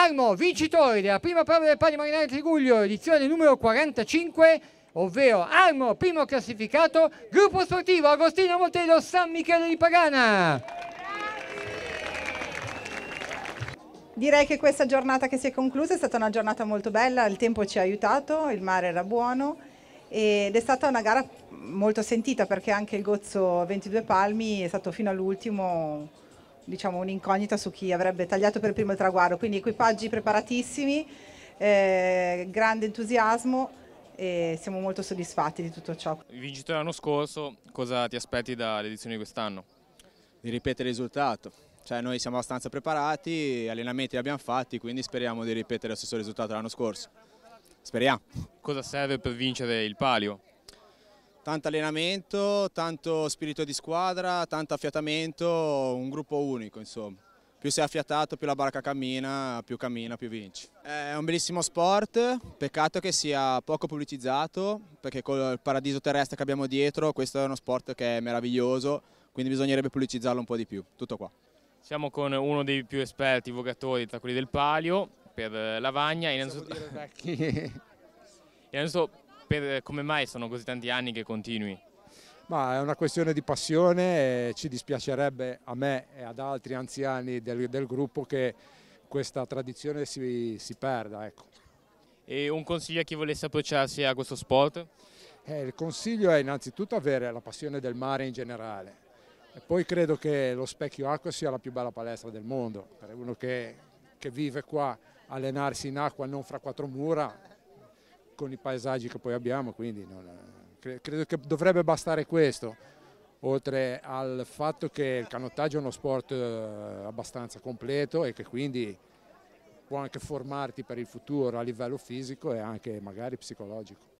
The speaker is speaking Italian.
Armo, vincitori della prima prova del palio marinare Triguglio, edizione numero 45, ovvero Armo, primo classificato, gruppo sportivo Agostino Montedo San Michele di Pagana. Direi che questa giornata che si è conclusa è stata una giornata molto bella, il tempo ci ha aiutato, il mare era buono ed è stata una gara molto sentita perché anche il Gozzo 22 Palmi è stato fino all'ultimo, diciamo, un'incognita su chi avrebbe tagliato per primo il traguardo, quindi equipaggi preparatissimi, grande entusiasmo e siamo molto soddisfatti di tutto ciò. Il vincitore l'anno scorso, cosa ti aspetti dall'edizione di quest'anno? Di ripetere il risultato. Cioè noi siamo abbastanza preparati, allenamenti li abbiamo fatti, quindi speriamo di ripetere lo stesso risultato dell'anno scorso. Speriamo. Cosa serve per vincere il palio? Tanto allenamento, tanto spirito di squadra, tanto affiatamento, un gruppo unico insomma. Più sei affiatato, più la barca cammina, più vinci. È un bellissimo sport, peccato che sia poco pubblicizzato, perché col paradiso terrestre che abbiamo dietro, questo è uno sport che è meraviglioso, quindi bisognerebbe pubblicizzarlo un po' di più. Tutto qua. Siamo con uno dei più esperti vogatori tra quelli del palio, per Lavagna. Innanzitutto, come mai sono così tanti anni che continui? Ma è una questione di passione e ci dispiacerebbe a me e ad altri anziani del gruppo che questa tradizione si perda. Ecco. E un consiglio a chi volesse approcciarsi a questo sport? Il consiglio è innanzitutto avere la passione del mare in generale. E poi credo che lo Specchio Acqua sia la più bella palestra del mondo, per uno che vive qua, allenarsi in acqua non fra quattro mura, con i paesaggi che poi abbiamo, quindi credo che dovrebbe bastare questo, oltre al fatto che il canottaggio è uno sport abbastanza completo e che quindi può anche formarti per il futuro a livello fisico e anche magari psicologico.